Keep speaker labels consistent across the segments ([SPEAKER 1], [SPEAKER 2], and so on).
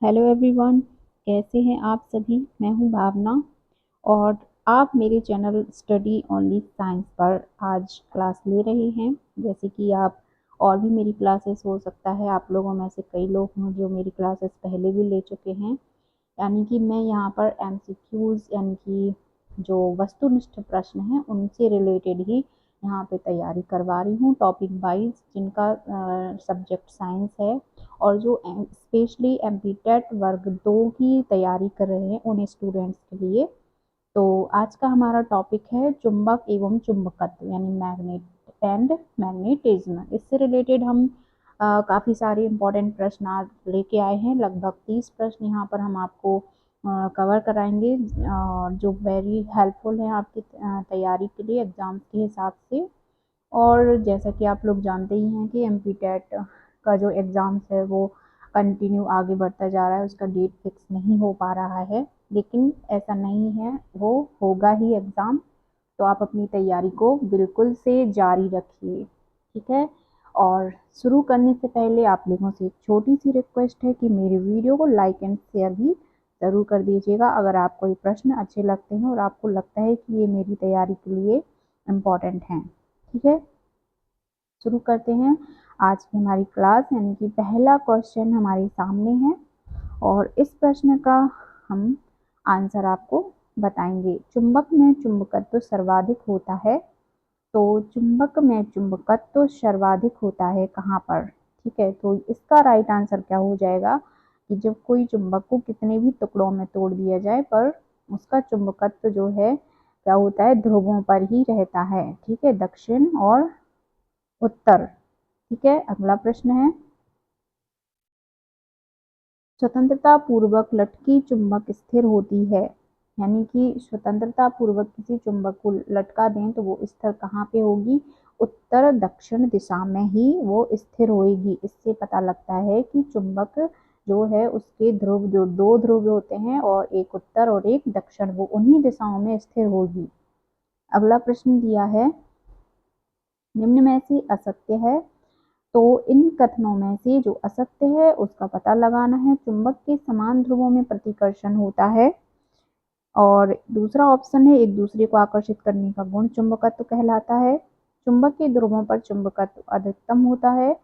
[SPEAKER 1] Hello everyone, कैसे हैं आप सभी। मैं हूं भावना और आप मेरे चैनल स्टडी ओनली साइंस पर आज क्लास ले रहे हैं। जैसे कि आप और भी मेरी क्लासेस हो सकता है आप लोगों में से कई लोग हों जो मेरी क्लासेस पहले भी ले चुके हैं। यानी कि मैं यहाँ पर एमसीक्यूज यानी कि जो वस्तुनिष्ठ प्रश्न हैं उनसे रिलेटेड ही यहाँ पे तैयारी करवा रही हूँ टॉपिक वाइज, जिनका सब्जेक्ट साइंस है और जो स्पेशली एमपीटेट वर्ग 2 की तैयारी कर रहे हैं उन स्टूडेंट्स के लिए। तो आज का हमारा टॉपिक है चुंबक एवं चुंबकत्व यानी मैग्नेट एंड मैग्नेटिज्म। इससे रिलेटेड हम काफ़ी सारे इम्पोर्टेंट प्रश्न आज लेके आए हैं। लगभग 30 प्रश्न यहाँ पर हम आपको कवर कराएंगे जो वेरी हेल्पफुल है आपकी तैयारी के लिए एग्ज़ाम्स के हिसाब से। और जैसा कि आप लोग जानते ही हैं कि एमपीटेट का जो एग्ज़ाम्स है वो कंटिन्यू आगे बढ़ता जा रहा है, उसका डेट फिक्स नहीं हो पा रहा है, लेकिन ऐसा नहीं है, वो होगा ही एग्ज़ाम। तो आप अपनी तैयारी को बिल्कुल से जारी रखिए, ठीक है। और शुरू करने से पहले आप लोगों से एक छोटी सी रिक्वेस्ट है कि मेरे वीडियो को लाइक एंड शेयर भी ज़रूर कर दीजिएगा अगर आपको ये प्रश्न अच्छे लगते हैं और आपको लगता है कि ये मेरी तैयारी के लिए इम्पोर्टेंट हैं, ठीक है। शुरू करते हैं आज की हमारी क्लास। यानी कि पहला क्वेश्चन हमारे सामने है और इस प्रश्न का हम आंसर आपको बताएंगे। चुंबक में चुंबकत्व सर्वाधिक होता है, तो चुंबक में चुंबकत्व सर्वाधिक होता है कहाँ पर, ठीक है। तो इसका राइट आंसर क्या हो जाएगा कि जब कोई चुंबक को कितने भी टुकड़ों में तोड़ दिया जाए पर उसका चुंबकत्व जो है क्या होता है, ध्रुवों पर ही रहता है, ठीक है, दक्षिण और उत्तर। ठीक है, अगला प्रश्न है स्वतंत्रता पूर्वक लटकी चुंबक स्थिर होती है। यानी कि स्वतंत्रता पूर्वक किसी चुंबक को लटका दें तो वो स्थिर कहाँ पे होगी, उत्तर दक्षिण दिशा में ही वो स्थिर होगी। इससे पता लगता है कि चुंबक जो है उसके ध्रुव, जो दो ध्रुव होते हैं और एक उत्तर और एक दक्षिण, वो उन्हीं दिशाओं में स्थिर होगी। अगला प्रश्न दिया है निम्न में से असत्य है, तो इन कथनों में से जो असत्य है उसका पता लगाना है। चुंबक के समान ध्रुवों में प्रतिकर्षण होता है और दूसरा ऑप्शन है एक दूसरे को आकर्षित करने का गुण चुंबकत्व कहलाता है। चुंबक के ध्रुवों पर चुंबकत्व अधिकतम होता है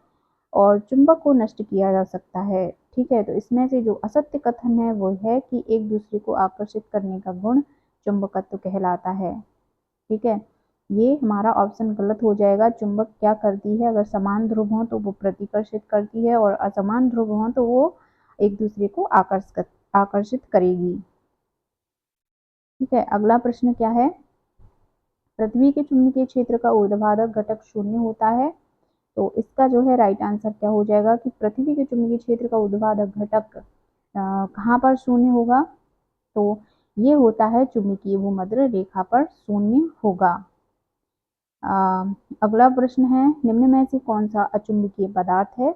[SPEAKER 1] और चुंबक को नष्ट किया जा सकता है, ठीक है। तो इसमें से जो असत्य कथन है वो है कि एक दूसरे को आकर्षित करने का गुण चुंबकत्व कहलाता है, ठीक है। ये हमारा ऑप्शन गलत हो जाएगा। चुंबक क्या करती है, अगर समान ध्रुव हो तो वो प्रतिकर्षित करती है और असमान ध्रुव हो तो वो एक दूसरे को आकर्षित करेगी, ठीक है। अगला प्रश्न क्या है, पृथ्वी के चुंबकीय क्षेत्र का ऊर्ध्वाधर घटक शून्य होता है, तो इसका जो है राइट आंसर क्या हो जाएगा कि पृथ्वी के चुंबकीय क्षेत्र का ऊर्ध्वाधर घटक कहाँ पर शून्य होगा, तो ये होता है चुंबकीय भूमध्य रेखा पर शून्य होगा। अगला प्रश्न है निम्न में से कौन सा अचुंबकीय पदार्थ है,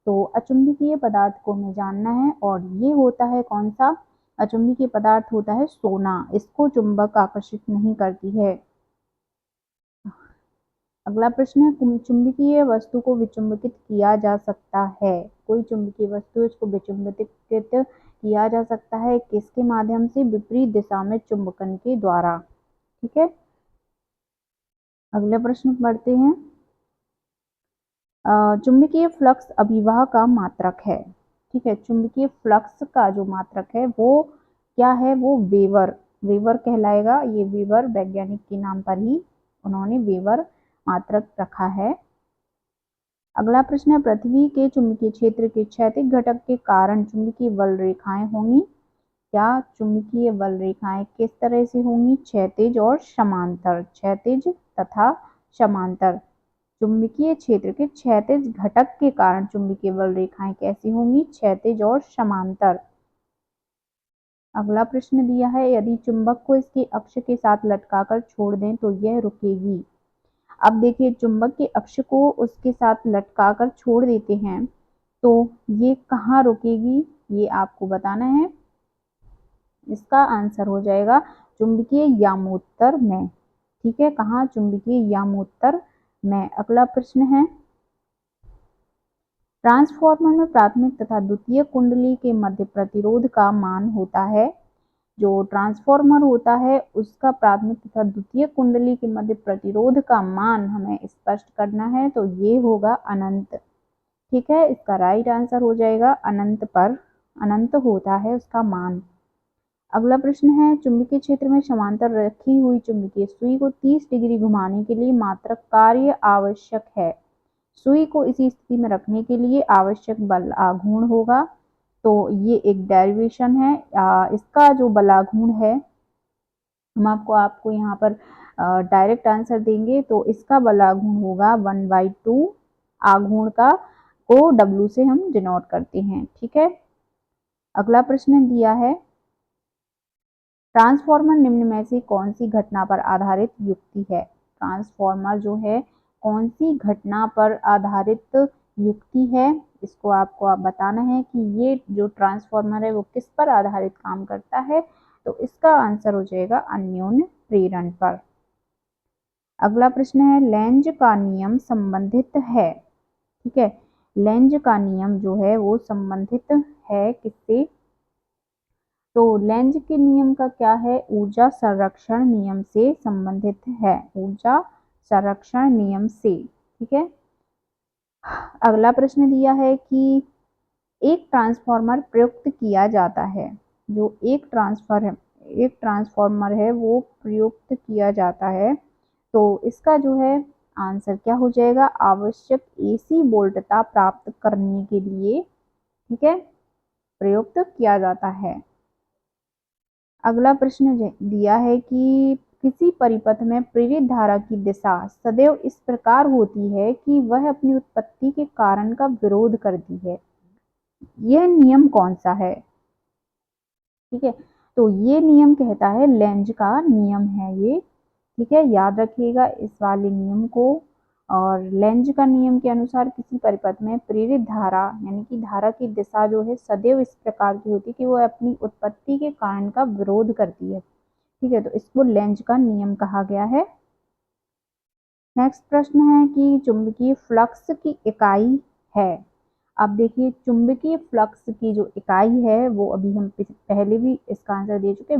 [SPEAKER 1] तो अचुंबकीय पदार्थ को हमें जानना है और ये होता है कौन सा अचुंबकीय पदार्थ होता है सोना, इसको चुंबक आकर्षित नहीं करती है। अगला प्रश्न है चुंबकीय वस्तु को विचुंबकित किया जा सकता है, कोई चुंबकीय वस्तु इसको विचुंबकित किया जा सकता है किसके माध्यम से, विपरीत दिशा में चुंबकन के द्वारा, ठीक है। अगला प्रश्न पढ़ते हैं चुंबकीय फ्लक्स अभिवाह का मात्रक है, ठीक है। चुंबकीय फ्लक्स का जो मात्रक है वो क्या है, वो वेबर वेबर कहलाएगा। ये वेबर वैज्ञानिक के नाम पर ही उन्होंने वेबर मात्रक रखा है। अगला प्रश्न है पृथ्वी के चुंबकीय क्षेत्र के क्षैतिज घटक के कारण चुंबकीय बल रेखाएं होंगी, क्या चुंबकीय बल रेखाएं किस तरह से होंगी, क्षैतिज और समांतर, क्षैतिज तथा समांतर। चुंबकीय क्षेत्र के क्षैतिज घटक के कारण चुंबकीय बल रेखाएं कैसी होंगी, क्षैतिज और समांतर। अगला प्रश्न दिया है यदि चुंबक को इसके अक्ष के साथ लटकाकर छोड़ दें तो यह रुकेगी। अब देखिए चुंबक के अक्ष को उसके साथ लटकाकर छोड़ देते हैं तो ये कहाँ रुकेगी, ये आपको बताना है। इसका आंसर हो जाएगा चुंबकीय यामोत्तर में, ठीक है, कहाँ, चुंबकीय यामोत्तर में। अगला प्रश्न है ट्रांसफार्मर में प्राथमिक तथा द्वितीय कुंडली के मध्य प्रतिरोध का मान होता है। जो ट्रांसफार्मर होता है उसका प्राथमिक तथा द्वितीय कुंडली के मध्य प्रतिरोध का मान हमें स्पष्ट करना है, तो ये होगा अनंत। ठीक है, इसका राइट आंसर हो जाएगा अनंत पर, अनंत होता है उसका मान। अगला प्रश्न है, चुंबकीय क्षेत्र में समांतर रखी हुई चुंबकीय सुई को 30 डिग्री घुमाने के लिए मात्रक कार्य आवश्यक है। सुई को इसी स्थिति में रखने के लिए आवश्यक बल आघूर्ण होगा। तो ये एक डेरिवेशन है। इसका जो बलाघूर्ण है, हम आपको यहाँ पर डायरेक्ट आंसर देंगे, तो इसका बलाघूर्ण होगा 1/2 आघूर्ण का को W से हम डिनोट करते हैं। ठीक है, अगला प्रश्न दिया है, ट्रांसफार्मर निम्न में से कौन सी घटना पर आधारित युक्ति है। ट्रांसफार्मर जो है कौन सी घटना पर आधारित युक्ति है, इसको आपको आप बताना है कि ये जो ट्रांसफार्मर है वो किस पर आधारित काम करता है। तो इसका आंसर हो जाएगा अन्योन्य प्रेरण पर। अगला प्रश्न है, लेंज का नियम संबंधित है। ठीक है, लेंज का नियम जो है वो संबंधित है किससे, तो लेंज के नियम का क्या है, ऊर्जा संरक्षण नियम से संबंधित है, ऊर्जा संरक्षण नियम से। ठीक है, अगला प्रश्न दिया है कि एक ट्रांसफार्मर प्रयुक्त किया जाता है। जो एक ट्रांसफार्मर है वो प्रयुक्त किया जाता है, तो इसका जो है आंसर क्या हो जाएगा, आवश्यक AC वोल्टता प्राप्त करने के लिए, ठीक है, प्रयुक्त किया जाता है। अगला प्रश्न दिया है कि किसी परिपथ में प्रेरित धारा की दिशा सदैव इस प्रकार होती है कि वह अपनी उत्पत्ति के कारण का विरोध करती है। यह नियम कौन सा है। ठीक है, तो ये नियम कहता है, लेंज का नियम है ये। ठीक है, याद रखिएगा इस वाले नियम को। और लेंज का नियम के अनुसार किसी परिपथ में प्रेरित धारा यानी कि धारा की दिशा जो है सदैव इस प्रकार की होती है कि वह अपनी उत्पत्ति के कारण का विरोध करती है। ठीक है, तो इसको लेंज का नियम कहा गया है। नेक्स्ट प्रश्न है कि चुंबकीय फ्लक्स की इकाई है। अब देखिए, चुंबकीय फ्लक्स की जो इकाई है वो अभी हम पहले भी इसका आंसर दे चुके,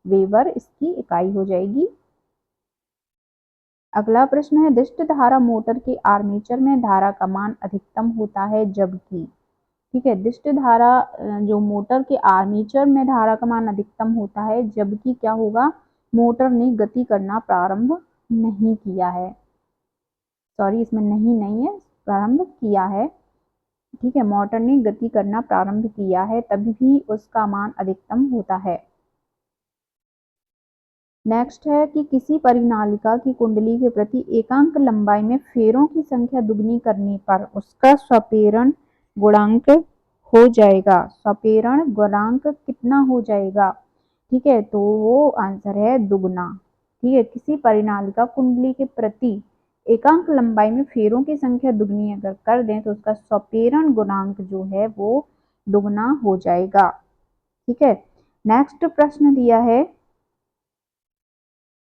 [SPEAKER 1] वेबर इसकी इकाई हो जाएगी। अगला प्रश्न है, दिष्ट धारा मोटर के आर्मेचर में धारा का मान अधिकतम होता है जबकि। ठीक है, दिष्ट धारा जो मोटर के आर्मेचर में धारा का मान अधिकतम होता है जबकि क्या होगा, मोटर ने गति करना प्रारंभ नहीं किया है। सॉरी, इसमें नहीं है, प्रारंभ किया है। ठीक है, मोटर ने गति करना प्रारंभ किया है तभी भी उसका मान अधिकतम होता है। नेक्स्ट है कि किसी परिनालिका की कुंडली के प्रति एकांक लंबाई में फेरों की संख्या दुगनी करने पर उसका स्वप्रेरण गुणांक हो जाएगा। स्वप्रेरण गुणांक कितना हो जाएगा। ठीक है, तो वो आंसर है दुगना। ठीक है, किसी परिनालिका कुंडली के प्रति एकांक लंबाई में फेरों की संख्या दुगनी अगर कर दें तो उसका स्वप्रेरण गुणांक जो है वो दुगना हो जाएगा। ठीक है, नेक्स्ट प्रश्न दिया है,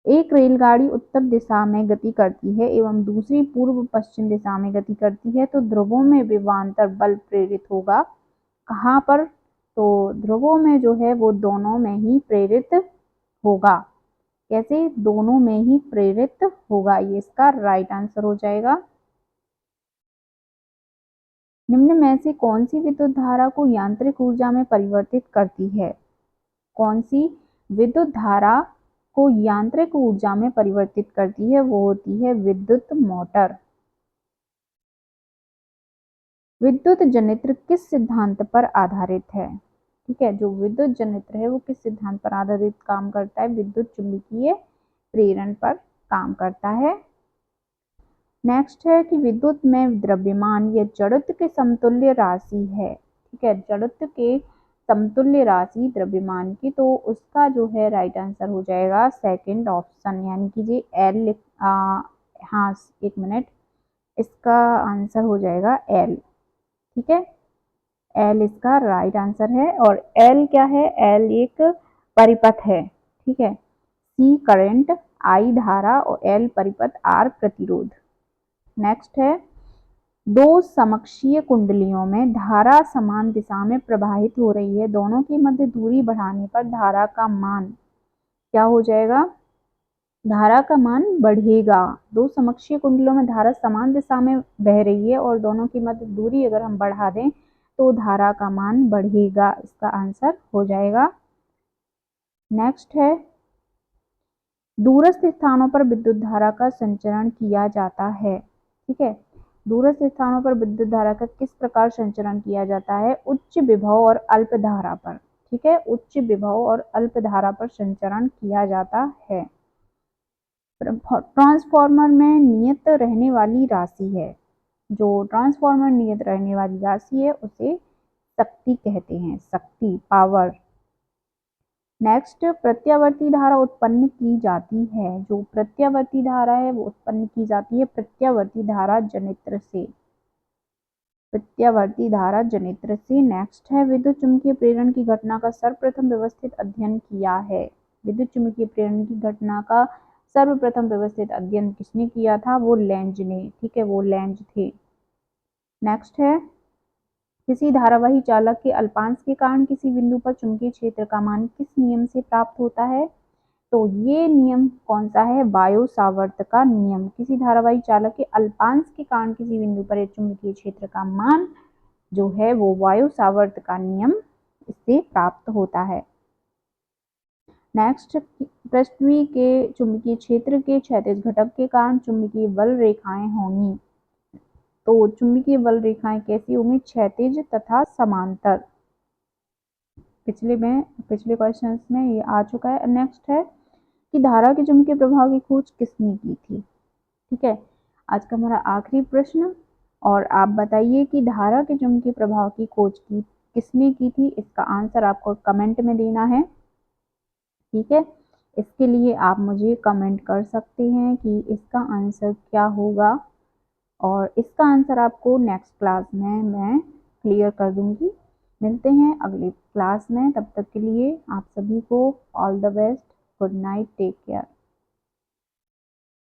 [SPEAKER 1] एक रेलगाड़ी उत्तर दिशा में गति करती है एवं दूसरी पूर्व पश्चिम दिशा में गति करती है, तो ध्रुवों में विभवांतर बल प्रेरित होगा कहाँ पर, तो ध्रुवों में जो है वो दोनों में ही प्रेरित होगा। कैसे, दोनों में ही प्रेरित होगा, ये इसका राइट आंसर हो जाएगा। निम्न में से कौन सी विद्युत धारा को यांत्रिक ऊर्जा में परिवर्तित करती है। कौन सी विद्युत धारा को यांत्रिक ऊर्जा में परिवर्तित करती है, वो होती है विद्युत मोटर। विद्युत जनित्र किस सिद्धांत पर आधारित है। ठीक है, जो विद्युत जनित्र है वो किस सिद्धांत पर आधारित काम करता है, विद्युत चुंबकीय प्रेरण पर काम करता है। नेक्स्ट है कि विद्युत में द्रव्यमान या जड़त्व के समतुल्य राशि है। ठीक है, जड़त्व के समतुल्य राशि द्रव्यमान की, तो उसका जो है राइट आंसर हो जाएगा सेकंड ऑप्शन, यानी कि जी एल। हाँ, एक मिनट, इसका आंसर हो जाएगा एल। ठीक है, एल इसका राइट आंसर है। और एल क्या है, एल एक परिपथ है। ठीक है, सी करंट, आई धारा और एल परिपथ, आर प्रतिरोध। नेक्स्ट है, दो समकक्षीय कुंडलियों में धारा समान दिशा में प्रवाहित हो रही है, दोनों के मध्य दूरी बढ़ाने पर धारा का मान क्या हो जाएगा? धारा का मान बढ़ेगा। दो समकक्षीय कुंडलों में धारा समान दिशा में बह रही है और दोनों की मध्य दूरी अगर हम बढ़ा दें तो धारा का मान बढ़ेगा। इसका आंसर हो जाएगा। नेक्स्ट है, दूरस्थ स्थानों पर विद्युत धारा का संचरण किया जाता है। ठीक है, दूरस्थ स्थानों पर विद्युत धारा का किस प्रकार संचरण किया जाता है? उच्च विभव और अल्प धारा पर। ठीक है, उच्च विभव और अल्प धारा पर संचरण किया जाता है। ट्रांसफार्मर में नियत रहने वाली राशि है, जो ट्रांसफार्मर नियत रहने वाली राशि है उसे शक्ति कहते हैं, शक्ति, पावर। नेक्स्ट, प्रत्यावर्ती धारा उत्पन्न की जाती है। जो प्रत्यावर्ती धारा है वो उत्पन्न की जाती है प्रत्यावर्ती धारा जनित्र से, प्रत्यावर्ती धारा जनित्र से। नेक्स्ट है, विद्युत चुम्बकीय प्रेरण की घटना का सर्वप्रथम व्यवस्थित अध्ययन किया है। विद्युत चुम्बकीय प्रेरण की घटना का सर्वप्रथम व्यवस्थित अध्ययन किसने किया था? वो लेंज ने। ठीक है, वो लेंज थे। नेक्स्ट है, किसी धारावाही चालक के अल्पांश के कारण किसी बिंदु पर चुंबकीय क्षेत्र का मान किस नियम से प्राप्त होता है? तो ये नियम कौन सा है? वायु सावर्त का नियम। किसी धारावाही चालक के अल्पांश के कारण किसी बिंदु पर चुंबकीय क्षेत्र का मान जो है वो वायु सावर्त का नियम इससे प्राप्त होता है। नेक्स्ट, पृथ्वी के चुंबकीय क्षेत्र के क्षैतिज घटक के कारण चुंबकीय बल रेखाएं होंगी। तो चुंबकीय बल रेखाएं कैसी होंगी? क्षैतिज तथा समांतर। पिछले क्वेश्चंस में ये आ चुका है। नेक्स्ट है कि धारा के चुंबकीय प्रभाव की खोज किसने की थी? ठीक है, आज का हमारा आखिरी प्रश्न। और आप बताइए कि धारा के चुंबकीय प्रभाव की खोज की किसने की थी? इसका आंसर आपको कमेंट में देना है। ठीक है, इसके लिए आप मुझे कमेंट कर सकते हैं कि इसका आंसर क्या होगा, और इसका आंसर आपको नेक्स्ट क्लास में मैं क्लियर कर दूंगी। मिलते हैं अगली क्लास में, तब तक के लिए आप सभी को all the best, good night, take care.